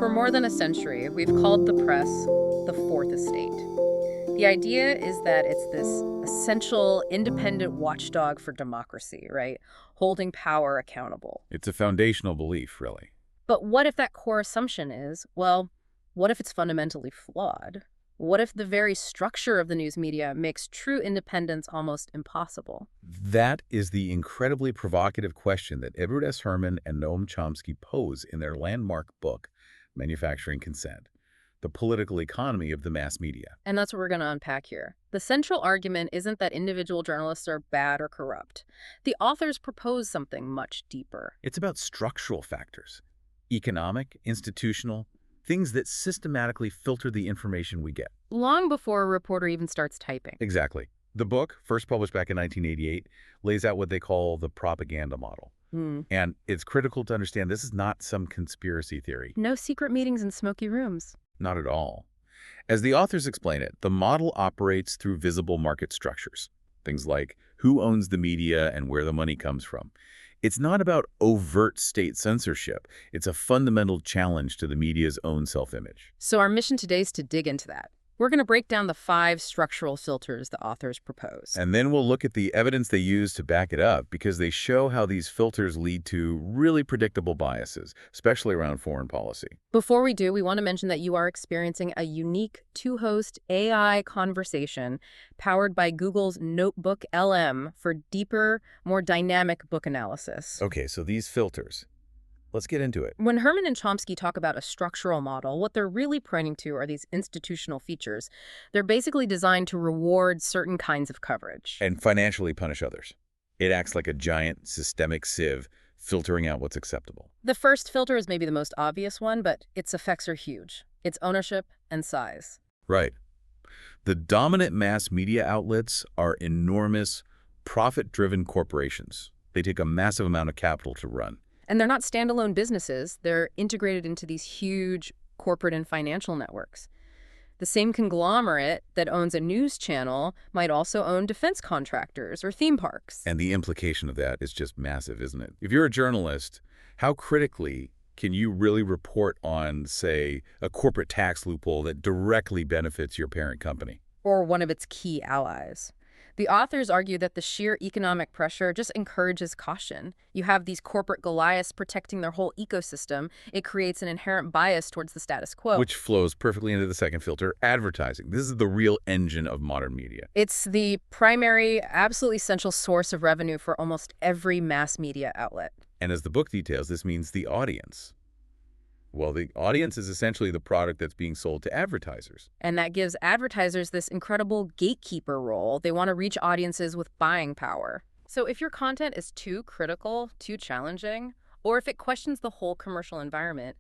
For more than a century, we've called the press the fourth estate. The idea is that it's this essential, independent watchdog for democracy, right? Holding power accountable. It's a foundational belief, really. But what if that core assumption is, well, what if it's fundamentally flawed? What if the very structure of the news media makes true independence almost impossible? That is the incredibly provocative question that Edward S. Herman and Noam Chomsky pose in their landmark book, Manufacturing Consent, the political economy of the mass media. And that's what we're going to unpack here. The central argument isn't that individual journalists are bad or corrupt. The authors propose something much deeper. It's about structural factors, economic, institutional, things that systematically filter the information we get. Long before a reporter even starts typing. Exactly. The book, first published back in 1988, lays out what they call the propaganda model. And it's critical to understand this is not some conspiracy theory. No secret meetings in smoky rooms. Not at all. As the authors explain it, the model operates through visible market structures. Things like who owns the media and where the money comes from. It's not about overt state censorship. It's a fundamental challenge to the media's own self-image. So our mission today is to dig into that. We're going to break down the 5 structural filters the authors propose. And then we'll look at the evidence they use to back it up, because they show how these filters lead to really predictable biases, especially around foreign policy. Before we do, we want to mention that you are experiencing a unique 2-host AI conversation powered by Google's Notebook LM for deeper, more dynamic book analysis. Okay, so these filters. Let's get into it. When Herman and Chomsky talk about a structural model, what they're really pointing to are these institutional features. They're basically designed to reward certain kinds of coverage. And financially punish others. It acts like a giant systemic sieve, filtering out what's acceptable. The first filter is maybe the most obvious one, but its effects are huge. It's ownership and size. Right. The dominant mass media outlets are enormous, profit-driven corporations. They take a massive amount of capital to run. And they're not standalone businesses. They're integrated into these huge corporate and financial networks. The same conglomerate that owns a news channel might also own defense contractors or theme parks. And the implication of that is just massive, isn't it? If you're a journalist, how critically can you really report on, say, a corporate tax loophole that directly benefits your parent company? Or one of its key allies. The authors argue that the sheer economic pressure just encourages caution. You have these corporate Goliaths protecting their whole ecosystem. It creates an inherent bias towards the status quo. Which flows perfectly into the second filter, advertising. This is the real engine of modern media. It's the primary, absolutely essential source of revenue for almost every mass media outlet. And as the book details, this means the audience. Well, the audience is essentially the product that's being sold to advertisers. And that gives advertisers this incredible gatekeeper role. They want to reach audiences with buying power. So if your content is too critical, too challenging, or if it questions the whole commercial environment,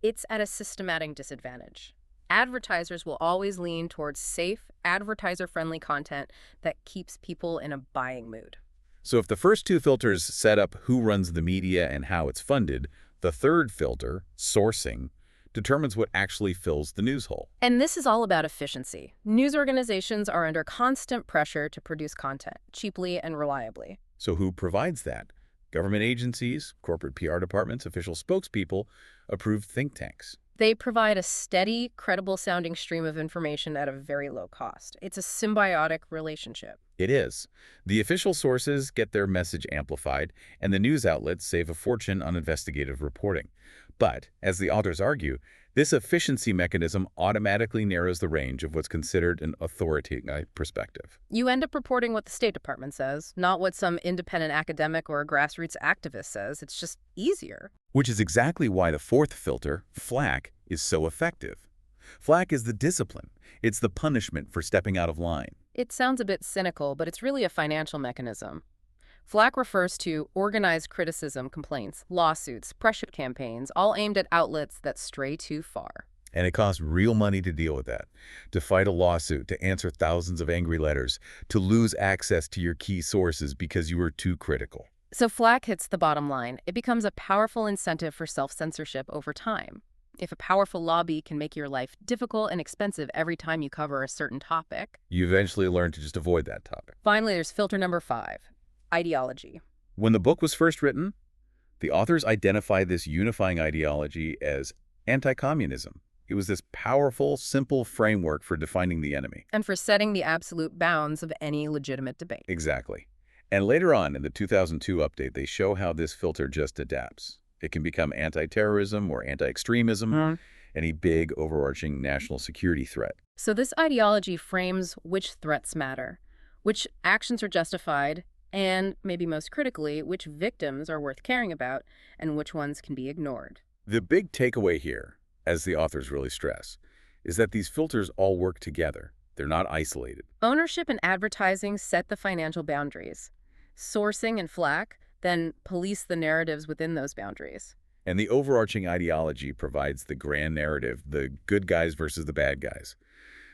it's at a systematic disadvantage. Advertisers will always lean towards safe, advertiser-friendly content that keeps people in a buying mood. So if the first 2 filters set up who runs the media and how it's funded, the third filter, sourcing, determines what actually fills the news hole. And this is all about efficiency. News organizations are under constant pressure to produce content cheaply and reliably. So who provides that? Government agencies, corporate PR departments, official spokespeople, approved think tanks. They provide a steady, credible-sounding stream of information at a very low cost. It's a symbiotic relationship. It is. The official sources get their message amplified, and the news outlets save a fortune on investigative reporting. But, as the authors argue, this efficiency mechanism automatically narrows the range of what's considered an authoritative perspective. You end up reporting what the State Department says, not what some independent academic or a grassroots activist says. It's just easier. Which is exactly why the fourth filter, flak, is so effective. Flak is the discipline. It's the punishment for stepping out of line. It sounds a bit cynical, but it's really a financial mechanism. Flak refers to organized criticism complaints, lawsuits, pressure campaigns, all aimed at outlets that stray too far. And it costs real money to deal with that. To fight a lawsuit, to answer thousands of angry letters, to lose access to your key sources because you were too critical. So flak hits the bottom line. It becomes a powerful incentive for self-censorship over time. If a powerful lobby can make your life difficult and expensive every time you cover a certain topic, you eventually learn to just avoid that topic. Finally, there's filter number 5, ideology. When the book was first written, the authors identified this unifying ideology as Anti-communism. It was this powerful, simple framework for defining the enemy. And for setting the absolute bounds of any legitimate debate. Exactly. And later on in the 2002 update, they show how this filter just adapts. It can become anti-terrorism or anti-extremism, any big overarching national security threat. So this ideology frames which threats matter, which actions are justified, and, maybe most critically, which victims are worth caring about and which ones can be ignored. The big takeaway here, as the authors really stress, is that these filters all work together. They're not isolated. Ownership and advertising set the financial boundaries. Sourcing and flak then police the narratives within those boundaries. And the overarching ideology provides the grand narrative, the good guys versus the bad guys.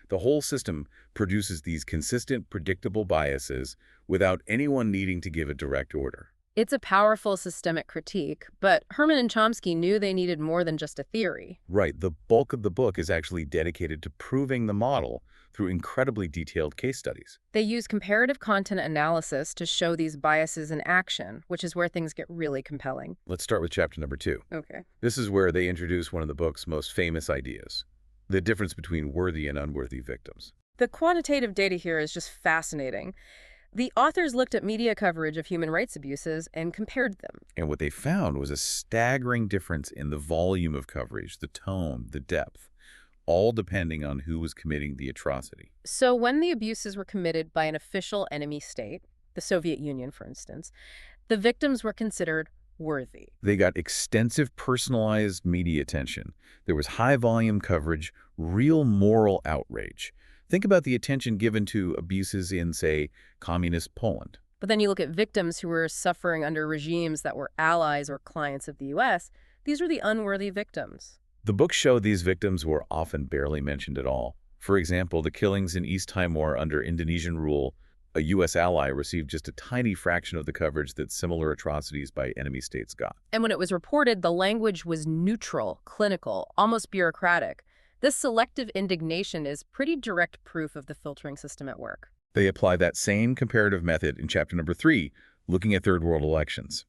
The whole system produces these consistent, predictable biases without anyone needing to give a direct order. It's a powerful systemic critique, but Herman and Chomsky knew they needed more than just a theory. Right, the bulk of the book is actually dedicated to proving the model through incredibly detailed case studies. They use comparative content analysis to show these biases in action, which is where things get really compelling. Let's start with chapter number 2. Okay. This is where they introduce one of the book's most famous ideas, the difference between worthy and unworthy victims. The quantitative data here is just fascinating. The authors looked at media coverage of human rights abuses and compared them. And what they found was a staggering difference in the volume of coverage, the tone, the depth, all depending on who was committing the atrocity. So when the abuses were committed by an official enemy state, the Soviet Union, for instance, the victims were considered worthy. They got extensive personalized media attention. There was high-volume coverage, real moral outrage. Think about the attention given to abuses in, say, communist Poland. But then you look at victims who were suffering under regimes that were allies or clients of the U.S., these were the unworthy victims. The book showed these victims were often barely mentioned at all. For example, the killings in East Timor under Indonesian rule, a U.S. ally received just a tiny fraction of the coverage that similar atrocities by enemy states got. And when it was reported, the language was neutral, clinical, almost bureaucratic. This selective indignation is pretty direct proof of the filtering system at work. They apply that same comparative method in chapter number 3, looking at third world elections.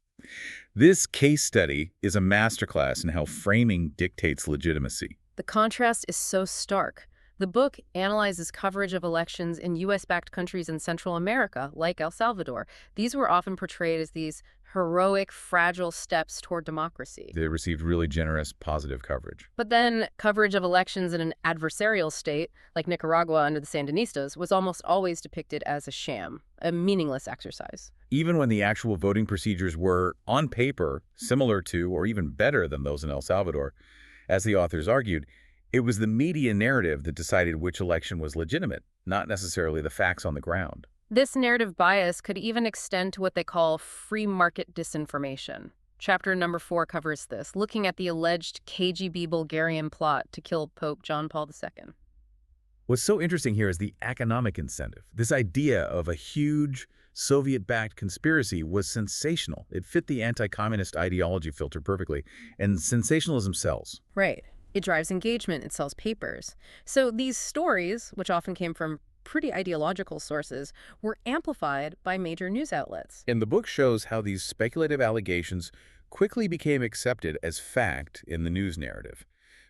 This case study is a masterclass in how framing dictates legitimacy. The contrast is so stark. The book analyzes coverage of elections in U.S.-backed countries in Central America, like El Salvador. These were often portrayed as these heroic, fragile steps toward democracy. They received really generous, positive coverage. But then coverage of elections in an adversarial state, like Nicaragua under the Sandinistas, was almost always depicted as a sham, a meaningless exercise. Even when the actual voting procedures were, on paper, similar to or even better than those in El Salvador, as the authors argued, it was the media narrative that decided which election was legitimate, not necessarily the facts on the ground. This narrative bias could even extend to what they call free market disinformation. Chapter number 4 covers this, looking at the alleged KGB Bulgarian plot to kill Pope John Paul II. What's so interesting here is the economic incentive. This idea of a huge Soviet-backed conspiracy was sensational. It fit the anti-communist ideology filter perfectly, and sensationalism sells. Right. It drives engagement, it sells papers. So these stories, which often came from pretty ideological sources, were amplified by major news outlets. And the book shows how these speculative allegations quickly became accepted as fact in the news narrative.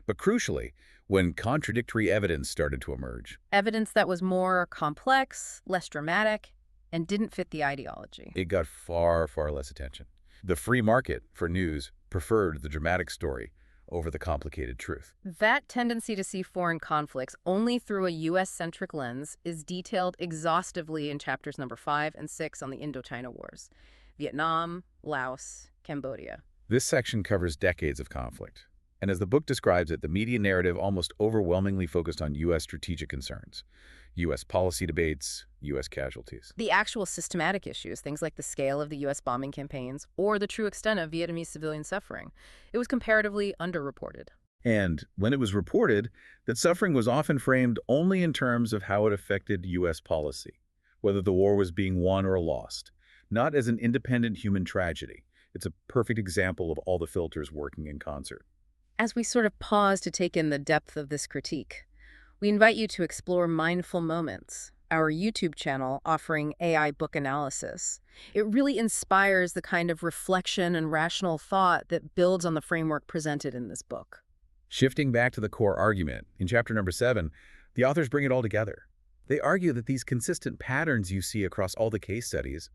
But crucially, when contradictory evidence started to emerge. Evidence that was more complex, less dramatic, and didn't fit the ideology. It got far, far less attention. The free market for news preferred the dramatic story over the complicated truth. That tendency to see foreign conflicts only through a U.S.-centric lens is detailed exhaustively in chapters number 5 and 6 on the Indochina Wars, Vietnam, Laos, Cambodia. This section covers decades of conflict. And as the book describes it, the media narrative almost overwhelmingly focused on U.S. strategic concerns, U.S. policy debates, U.S. casualties. The actual systematic issues, things like the scale of the U.S. bombing campaigns or the true extent of Vietnamese civilian suffering, it was comparatively underreported. And when it was reported, that suffering was often framed only in terms of how it affected U.S. policy, whether the war was being won or lost, not as an independent human tragedy. It's a perfect example of all the filters working in concert. As we sort of pause to take in the depth of this critique, we invite you to explore Mindful Moments, our YouTube channel offering AI book analysis. It really inspires the kind of reflection and rational thought that builds on the framework presented in this book. Shifting back to the core argument, in chapter number 7, the authors bring it all together. They argue that these consistent patterns you see across all the case studies,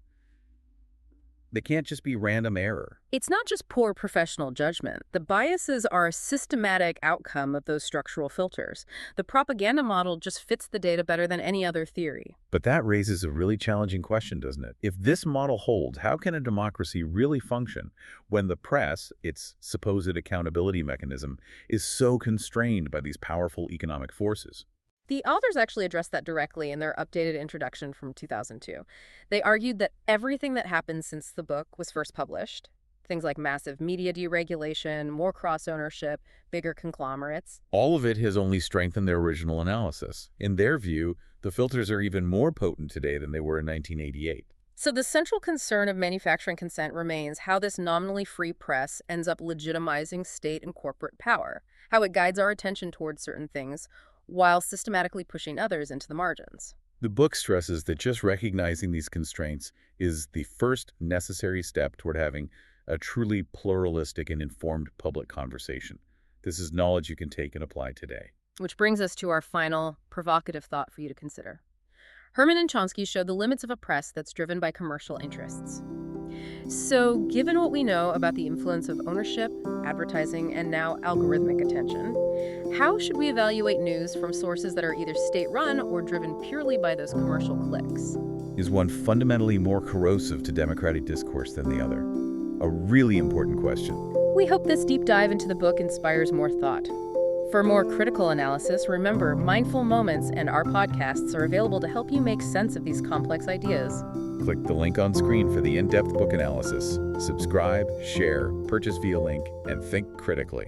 they can't just be random error. It's not just poor professional judgment. The biases are a systematic outcome of those structural filters. The propaganda model just fits the data better than any other theory. But that raises a really challenging question, doesn't it? If this model holds, how can a democracy really function when the press, its supposed accountability mechanism, is so constrained by these powerful economic forces? The authors actually addressed that directly in their updated introduction from 2002. They argued that everything that happened since the book was first published, things like massive media deregulation, more cross-ownership, bigger conglomerates, All of it has only strengthened their original analysis. In their view, the filters are even more potent today than they were in 1988. so the central concern of manufacturing consent remains how this nominally free press ends up legitimizing state and corporate power, how it guides our attention towards certain things while systematically pushing others into the margins. The book stresses that just recognizing these constraints is the first necessary step toward having a truly pluralistic and informed public conversation. This is knowledge you can take and apply today. Which brings us to our final provocative thought for you to consider. Herman and Chomsky showed the limits of a press that's driven by commercial interests. So, given what we know about the influence of ownership, advertising, and now algorithmic attention, how should we evaluate news from sources that are either state-run or driven purely by those commercial clicks? Is one fundamentally more corrosive to democratic discourse than the other? A really important question. We hope this deep dive into the book inspires more thought. For more critical analysis, remember, Mindful Moments and our podcasts are available to help you make sense of these complex ideas. Click the link on screen for the in-depth book analysis. Subscribe, share, purchase via link, and think critically.